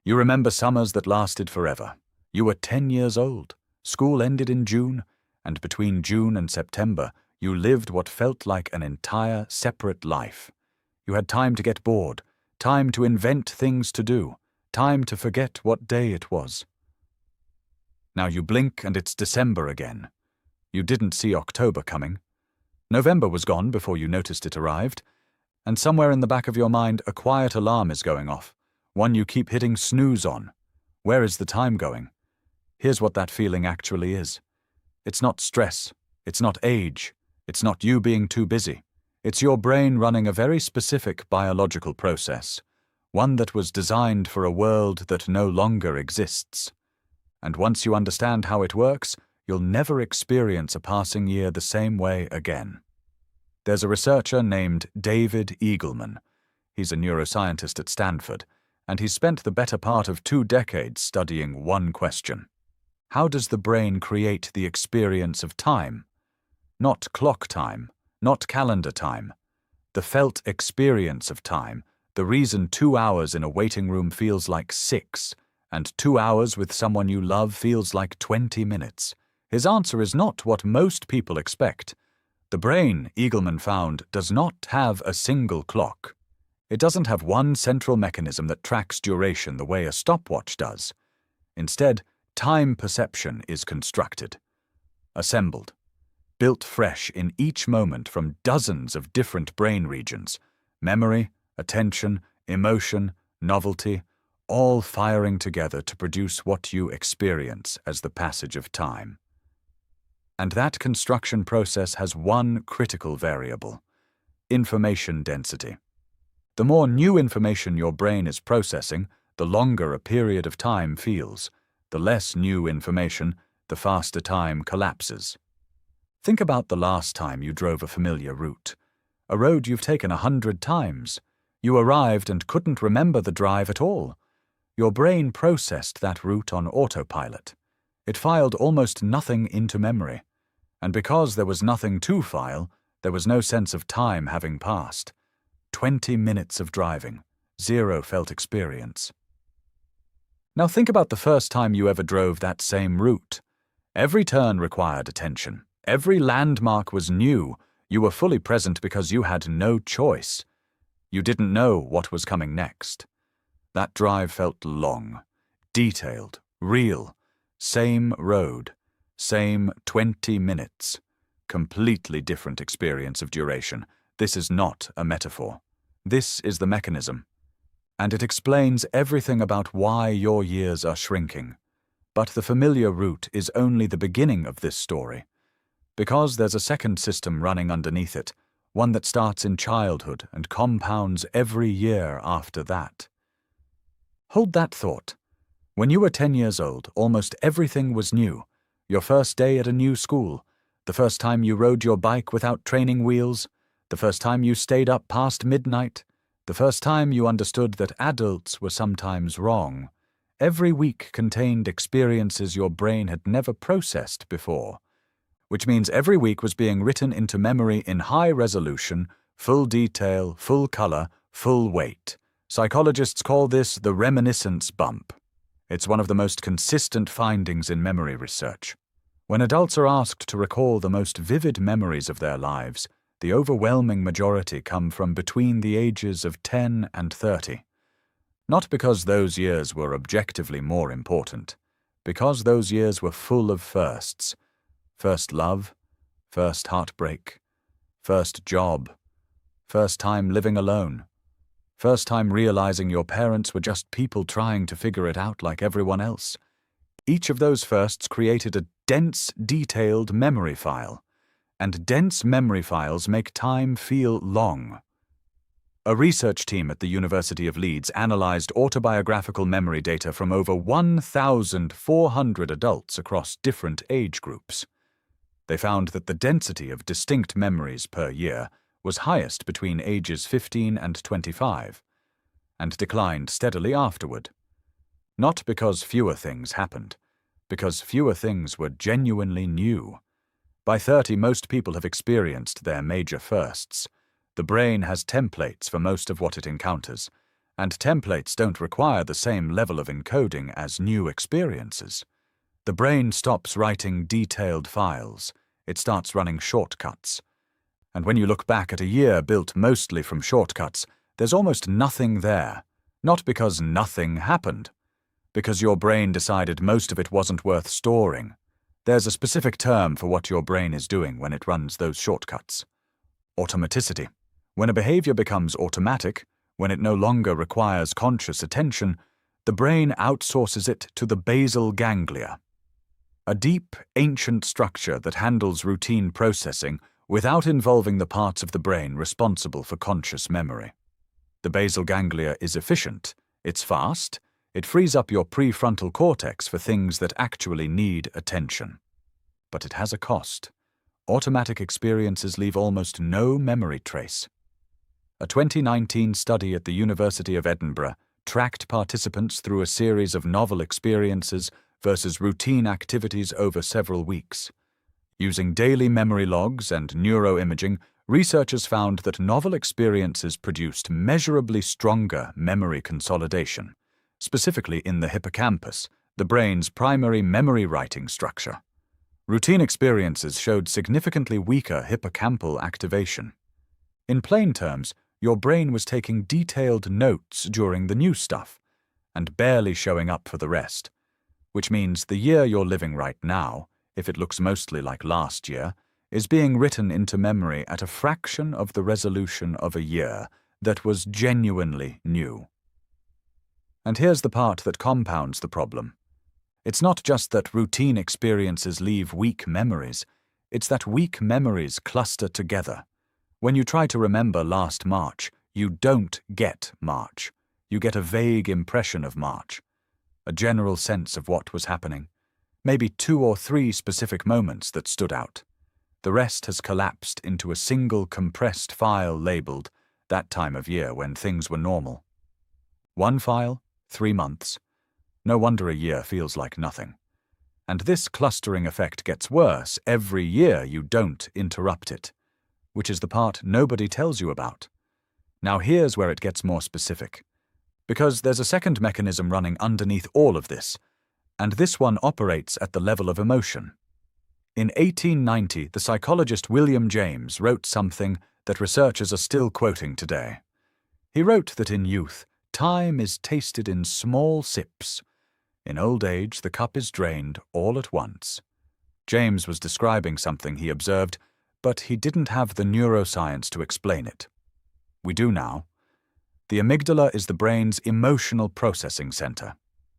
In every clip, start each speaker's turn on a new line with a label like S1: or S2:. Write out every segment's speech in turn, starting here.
S1: You remember summers that lasted forever. You were 10 years old. School ended in June, and between June and September, you lived what felt like an entire separate life. You had time to get bored, time to invent things to do, time to forget what day it was. Now you blink and it's December again. You didn't see October coming. November was gone before you noticed it arrived, and somewhere in the back of your mind a quiet alarm is going off, one you keep hitting snooze on. Where is the time going? Here's what that feeling actually is. It's not stress, it's not age, it's not you being too busy. It's your brain running a very specific biological process, one that was designed for a world that no longer exists. And once you understand how it works, you'll never experience a passing year the same way again. There's a researcher named David Eagleman. He's a neuroscientist at Stanford, and he's spent the better part of 2 decades studying one question. How does the brain create the experience of time? Not clock time, not calendar time. The felt experience of time, the reason 2 hours in a waiting room feels like 6, and 2 hours with someone you love feels like 20 minutes. His answer is not what most people expect. The brain, Eagleman found, does not have a single clock. It doesn't have one central mechanism that tracks duration the way a stopwatch does. Instead, time perception is constructed, assembled, built fresh in each moment from dozens of different brain regions: memory, attention, emotion, novelty, all firing together to produce what you experience as the passage of time. And that construction process has one critical variable: information density. The more new information your brain is processing, the longer a period of time feels. The less new information, the faster time collapses. Think about the last time you drove a familiar route, a road you've taken 100 times. You arrived and couldn't remember the drive at all. Your brain processed that route on autopilot. It filed almost nothing into memory. And because there was nothing to file, there was no sense of time having passed. 20 minutes of driving, 0 felt experience. Now think about the first time you ever drove that same route. Every turn required attention. Every landmark was new. You were fully present because you had no choice. You didn't know what was coming next. That drive felt long, detailed, real. Same road, same 20 minutes. Completely different experience of duration. This is not a metaphor. This is the mechanism. And it explains everything about why your years are shrinking. But the familiar route is only the beginning of this story. Because there's a second system running underneath it, one that starts in childhood and compounds every year after that. Hold that thought. When you were 10 years old, almost everything was new. Your first day at a new school, the first time you rode your bike without training wheels, the first time you stayed up past midnight, the first time you understood that adults were sometimes wrong. Every week contained experiences your brain had never processed before, which means every week was being written into memory in high resolution, full detail, full color, full weight. Psychologists call this the reminiscence bump. It's one of the most consistent findings in memory research. When adults are asked to recall the most vivid memories of their lives, the overwhelming majority come from between the ages of 10 and 30. Not because those years were objectively more important, because those years were full of firsts. First love, first heartbreak, first job, first time living alone, first time realizing your parents were just people trying to figure it out like everyone else. Each of those firsts created a dense, detailed memory file, and dense memory files make time feel long. A research team at the University of Leeds analyzed autobiographical memory data from over 1,400 adults across different age groups. They found that the density of distinct memories per year was highest between ages 15 and 25, and declined steadily afterward. Not because fewer things happened, because fewer things were genuinely new. By 30, most people have experienced their major firsts. The brain has templates for most of what it encounters, And templates don't require the same level of encoding as new experiences. The brain stops writing detailed files. It starts running shortcuts. And when you look back at a year built mostly from shortcuts, there's almost nothing there. Not because nothing happened, because your brain decided most of it wasn't worth storing. There's a specific term for what your brain is doing when it runs those shortcuts. Automaticity. When a behavior becomes automatic, when it no longer requires conscious attention, the brain outsources it to the basal ganglia, a deep, ancient structure that handles routine processing without involving the parts of the brain responsible for conscious memory. The basal ganglia is efficient, it's fast, it frees up your prefrontal cortex for things that actually need attention. But it has a cost. Automatic experiences leave almost no memory trace. A 2019 study at the University of Edinburgh tracked participants through a series of novel experiences versus routine activities over several weeks. Using daily memory logs and neuroimaging, researchers found that novel experiences produced measurably stronger memory consolidation, specifically in the hippocampus, the brain's primary memory writing structure. Routine experiences showed significantly weaker hippocampal activation. In plain terms, your brain was taking detailed notes during the new stuff and barely showing up for the rest, which means the year you're living right now, if it looks mostly like last year, is being written into memory at a fraction of the resolution of a year that was genuinely new. And here's the part that compounds the problem. It's not just that routine experiences leave weak memories, it's that weak memories cluster together. When you try to remember last March, you don't get March. You get a vague impression of March, a general sense of what was happening, maybe 2 or 3 specific moments that stood out. The rest has collapsed into a single compressed file labeled that time of year when things were normal. 1 file, 3 months. No wonder a year feels like nothing. And this clustering effect gets worse every year you don't interrupt it, which is the part nobody tells you about. Now here's where it gets more specific, because there's a second mechanism running underneath all of this, and this one operates at the level of emotion. In 1890, the psychologist William James wrote something that researchers are still quoting today. He wrote that in youth, time is tasted in small sips. In old age, the cup is drained all at once. James was describing something he observed, but he didn't have the neuroscience to explain it. We do now. The amygdala is the brain's emotional processing center,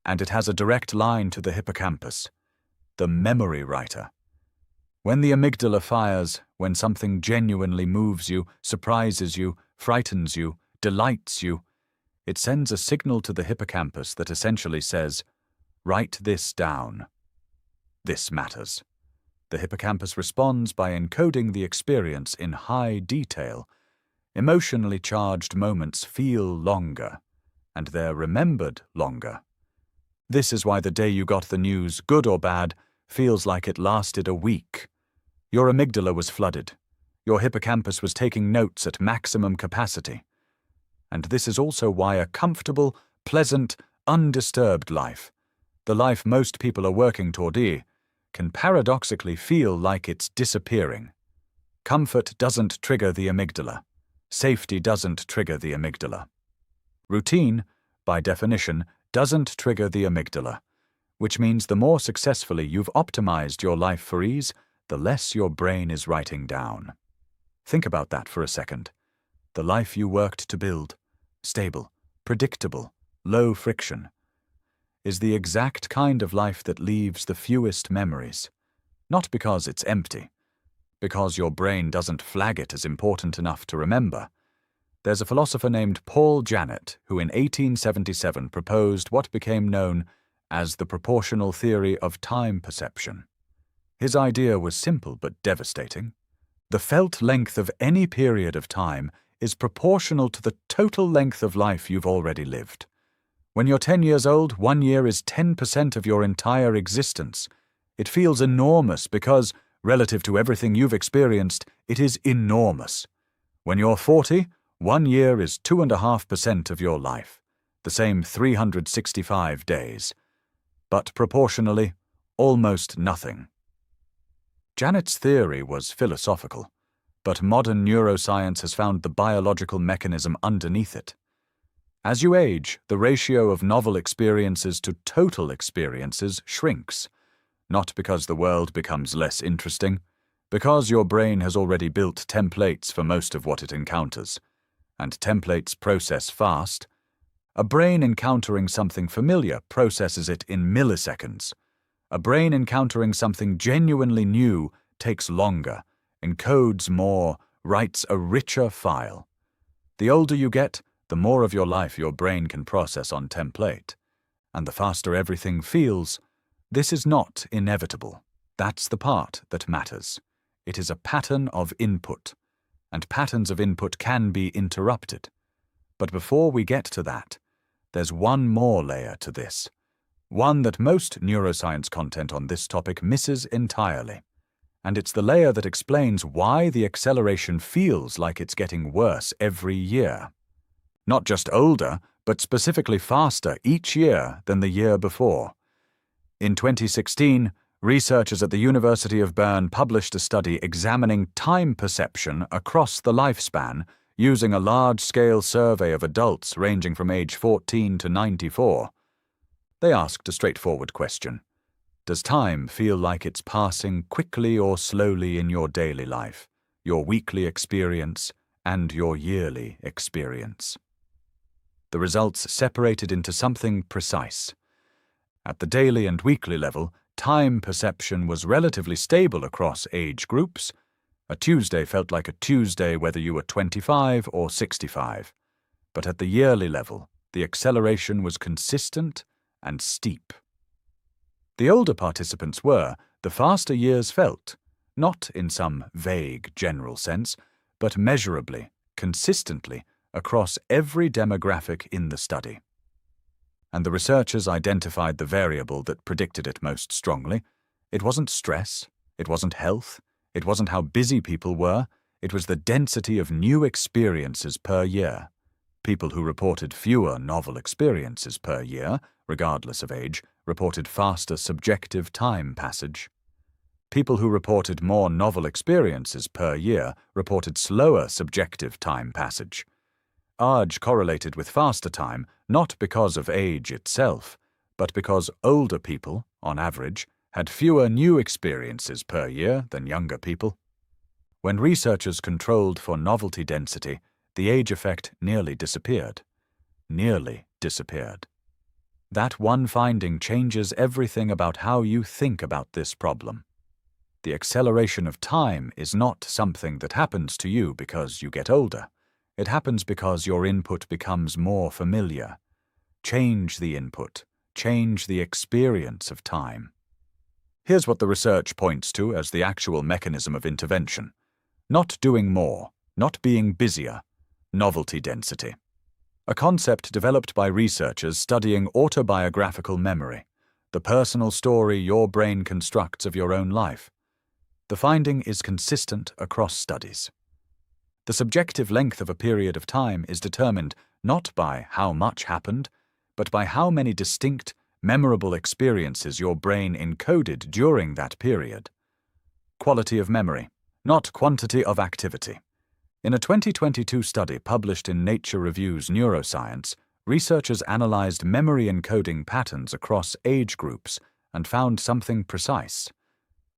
S1: and it has a direct line to the hippocampus, the memory writer. When the amygdala fires, when something genuinely moves you, surprises you, frightens you, delights you, it sends a signal to the hippocampus that essentially says, "Write this down. This matters." The hippocampus responds by encoding the experience in high detail. Emotionally charged moments feel longer, and they're remembered longer. This is why the day you got the news, good or bad, feels like it lasted a week. Your amygdala was flooded. Your hippocampus was taking notes at maximum capacity. And this is also why a comfortable, pleasant, undisturbed life, the life most people are working toward, can paradoxically feel like it's disappearing. Comfort doesn't trigger the amygdala. Safety doesn't trigger the amygdala. Routine, by definition, doesn't trigger the amygdala, which means the more successfully you've optimized your life for ease, the less your brain is writing down. Think about that for a second. The life you worked to build, stable, predictable, low friction, is the exact kind of life that leaves the fewest memories. Not because it's empty, because your brain doesn't flag it as important enough to remember. There's a philosopher named Paul Janet who in 1877 proposed what became known as the proportional theory of time perception. His idea was simple but devastating. The felt length of any period of time is proportional to the total length of life you've already lived. When you're 10 years old, 1 year is 10% of your entire existence. It feels enormous because, relative to everything you've experienced, it is enormous. When you're 40, 1 year is 2.5% of your life. the same 365 days, but proportionally, almost nothing. Janet's theory was philosophical, but modern neuroscience has found the biological mechanism underneath it. As you age, the ratio of novel experiences to total experiences shrinks, not because the world becomes less interesting, because your brain has already built templates for most of what it encounters, and templates process fast. A brain encountering something familiar processes it in milliseconds. A brain encountering something genuinely new takes longer, encodes more, writes a richer file. The older you get, the more of your life your brain can process on template. And the faster everything feels. This is not inevitable. That's the part that matters. It is a pattern of input, and patterns of input can be interrupted. But before we get to that, there's one more layer to this, one that most neuroscience content on this topic misses entirely. And it's the layer that explains why the acceleration feels like it's getting worse every year. Not just older, but specifically faster each year than the year before. In 2016, researchers at the University of Bern published a study examining time perception across the lifespan using a large-scale survey of adults ranging from age 14 to 94. They asked a straightforward question. Does time feel like it's passing quickly or slowly in your daily life, your weekly experience, and your yearly experience? The results separated into something precise. At the daily and weekly level, time perception was relatively stable across age groups. A Tuesday felt like a Tuesday whether you were 25 or 65. But at the yearly level, the acceleration was consistent and steep. The older participants were, the faster years felt, not in some vague general sense, but measurably, consistently, across every demographic in the study. And the researchers identified the variable that predicted it most strongly. It wasn't stress, it wasn't health, it wasn't how busy people were, it was the density of new experiences per year. People who reported fewer novel experiences per year, regardless of age, reported faster subjective time passage. People who reported more novel experiences per year reported slower subjective time passage. Age correlated with faster time not because of age itself, but because older people, on average, had fewer new experiences per year than younger people. When researchers controlled for novelty density, the age effect nearly disappeared. Nearly disappeared. That one finding changes everything about how you think about this problem. The acceleration of time is not something that happens to you because you get older. It happens because your input becomes more familiar. Change the input. Change the experience of time. Here's what the research points to as the actual mechanism of intervention. Not doing more, not being busier. Novelty density. A concept developed by researchers studying autobiographical memory, the personal story your brain constructs of your own life. The finding is consistent across studies. The subjective length of a period of time is determined not by how much happened, but by how many distinct, memorable experiences your brain encoded during that period. Quality of memory, not quantity of activity. In a 2022 study published in Nature Review's Neuroscience, researchers analyzed memory encoding patterns across age groups and found something precise.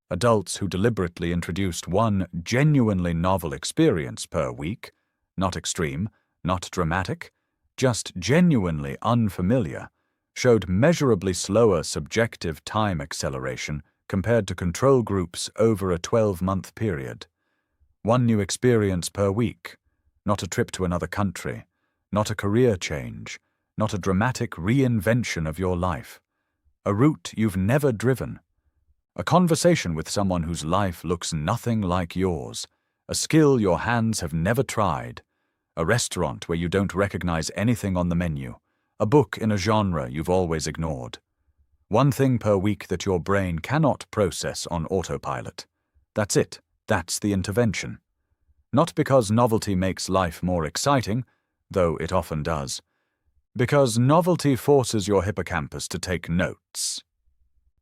S1: Adults who deliberately introduced one genuinely novel experience per week, not extreme, not dramatic, just genuinely unfamiliar, showed measurably slower subjective time acceleration compared to control groups over a 12-month period. One new experience per week, not a trip to another country, not a career change, not a dramatic reinvention of your life, a route you've never driven, a conversation with someone whose life looks nothing like yours, a skill your hands have never tried, a restaurant where you don't recognize anything on the menu, a book in a genre you've always ignored. One thing per week that your brain cannot process on autopilot. That's it. That's the intervention. Not because novelty makes life more exciting, though it often does. Because novelty forces your hippocampus to take notes.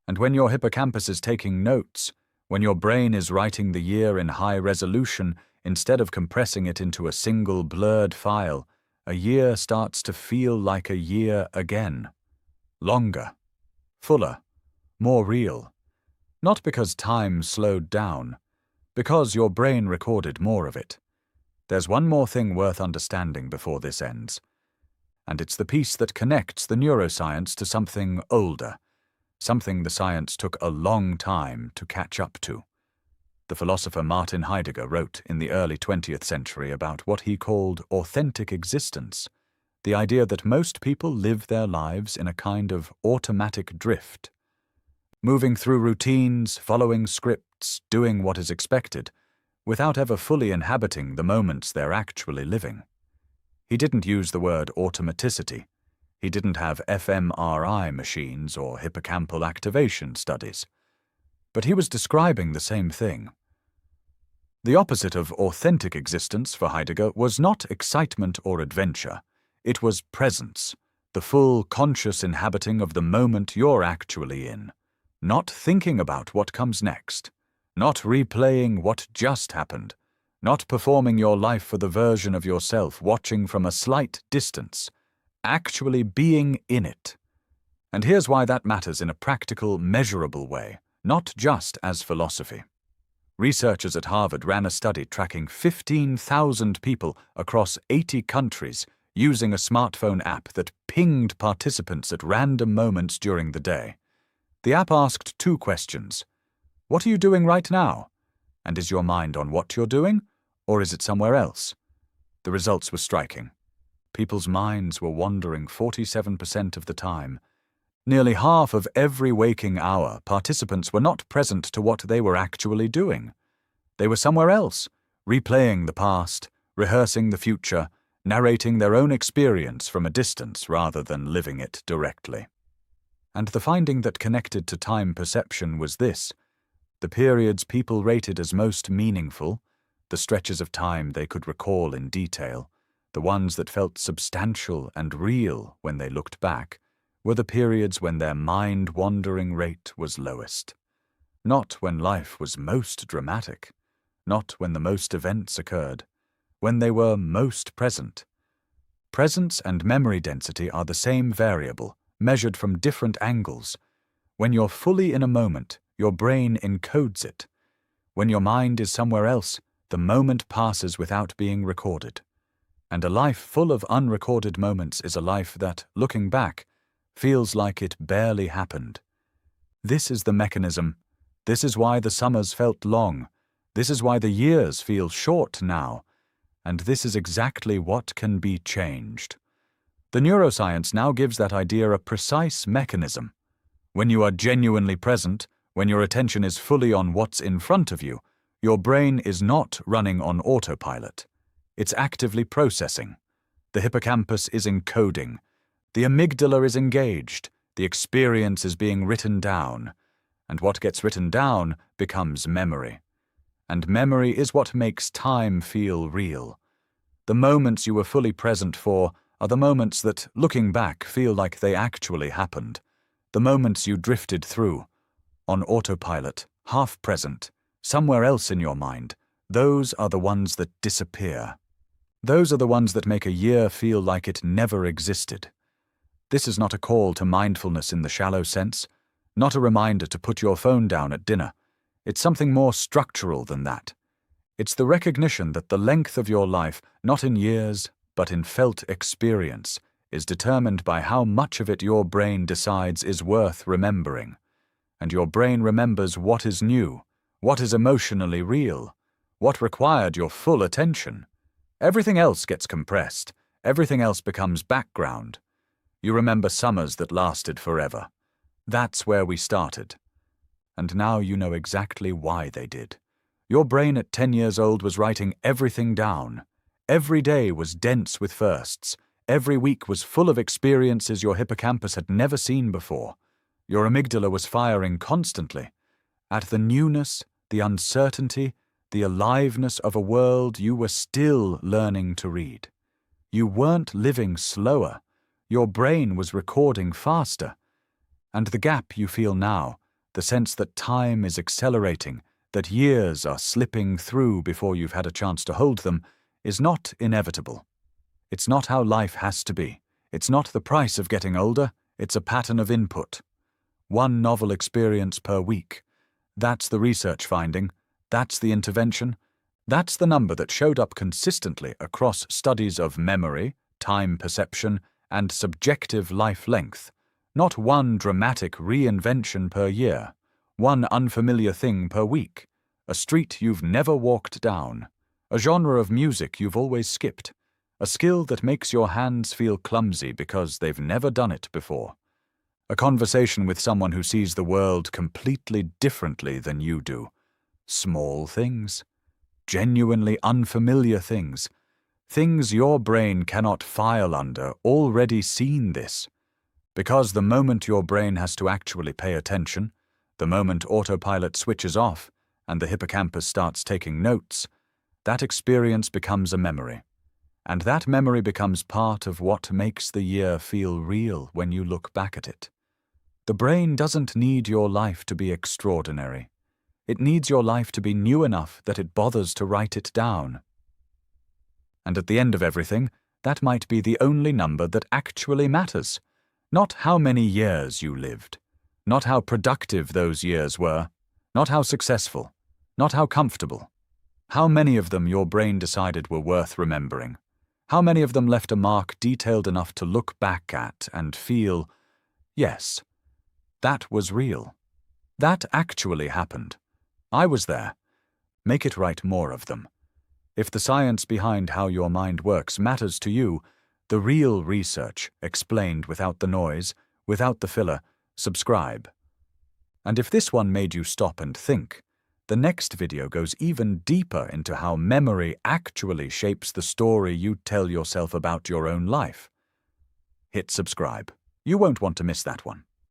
S1: And when your hippocampus is taking notes, when your brain is writing the year in high resolution instead of compressing it into a single blurred file, a year starts to feel like a year again. Longer, fuller, more real. Not because time slowed down, because your brain recorded more of it. There's one more thing worth understanding before this ends. And it's the piece that connects the neuroscience to something older, something the science took a long time to catch up to. The philosopher Martin Heidegger wrote in the early 20th century about what he called authentic existence, the idea that most people live their lives in a kind of automatic drift, moving through routines, following scripts, doing what is expected, without ever fully inhabiting the moments they're actually living. He didn't use the word automaticity. He didn't have fMRI machines or hippocampal activation studies. But he was describing the same thing. The opposite of authentic existence for Heidegger was not excitement or adventure. It was presence, the full conscious inhabiting of the moment you're actually in. Not thinking about what comes next. Not replaying what just happened. Not performing your life for the version of yourself watching from a slight distance. Actually being in it. And here's why that matters in a practical, measurable way, not just as philosophy. Researchers at Harvard ran a study tracking 15,000 people across 80 countries using a smartphone app that pinged participants at random moments during the day. The app asked 2 questions. What are you doing right now? And is your mind on what you're doing, or is it somewhere else? The results were striking. People's minds were wandering 47% of the time. Nearly half of every waking hour, participants were not present to what they were actually doing. They were somewhere else, replaying the past, rehearsing the future, narrating their own experience from a distance rather than living it directly. And the finding that connected to time perception was this: the periods people rated as most meaningful, the stretches of time they could recall in detail, the ones that felt substantial and real when they looked back, were the periods when their mind-wandering rate was lowest. Not when life was most dramatic, not when the most events occurred, when they were most present. Presence and memory density are the same variable, measured from different angles. When you're fully in a moment, your brain encodes it. When your mind is somewhere else, the moment passes without being recorded. And a life full of unrecorded moments is a life that, looking back, feels like it barely happened. This is the mechanism. This is why the summers felt long. This is why the years feel short now. And this is exactly what can be changed. The neuroscience now gives that idea a precise mechanism. When you are genuinely present, when your attention is fully on what's in front of you, your brain is not running on autopilot. It's actively processing. The hippocampus is encoding. The amygdala is engaged. The experience is being written down. And what gets written down becomes memory. And memory is what makes time feel real. The moments you were fully present for are the moments that, looking back, feel like they actually happened. The moments you drifted through, on autopilot, half present, somewhere else in your mind, those are the ones that disappear. Those are the ones that make a year feel like it never existed. This is not a call to mindfulness in the shallow sense, not a reminder to put your phone down at dinner. It's something more structural than that. It's the recognition that the length of your life, not in years, but in felt experience, is determined by how much of it your brain decides is worth remembering. And your brain remembers what is new, what is emotionally real, what required your full attention. Everything else gets compressed. Everything else becomes background. You remember summers that lasted forever. That's where we started. And now you know exactly why they did. Your brain at 10 years old was writing everything down. Every day was dense with firsts. Every week was full of experiences your hippocampus had never seen before. Your amygdala was firing constantly. At the newness, the uncertainty, the aliveness of a world you were still learning to read. You weren't living slower. Your brain was recording faster. And the gap you feel now, the sense that time is accelerating, that years are slipping through before you've had a chance to hold them, is not inevitable. It's not how life has to be. It's not the price of getting older, it's a pattern of input. One novel experience per week. That's the research finding. That's the intervention. That's the number that showed up consistently across studies of memory, time perception, and subjective life length. Not one dramatic reinvention per year. One unfamiliar thing per week. A street you've never walked down. A genre of music you've always skipped. A skill that makes your hands feel clumsy because they've never done it before. A conversation with someone who sees the world completely differently than you do. Small things. Genuinely unfamiliar things. Things your brain cannot file under, already seen this. Because the moment your brain has to actually pay attention, the moment autopilot switches off and the hippocampus starts taking notes, that experience becomes a memory. And that memory becomes part of what makes the year feel real when you look back at it. The brain doesn't need your life to be extraordinary. It needs your life to be new enough that it bothers to write it down. And at the end of everything, that might be the only number that actually matters. Not how many years you lived. Not how productive those years were. Not how successful. Not how comfortable. How many of them your brain decided were worth remembering. How many of them left a mark detailed enough to look back at and feel, yes, that was real. That actually happened. I was there. Make it write more of them. If the science behind how your mind works matters to you, the real research, explained without the noise, without the filler, subscribe. And if this one made you stop and think, the next video goes even deeper into how memory actually shapes the story you tell yourself about your own life. Hit subscribe. You won't want to miss that one.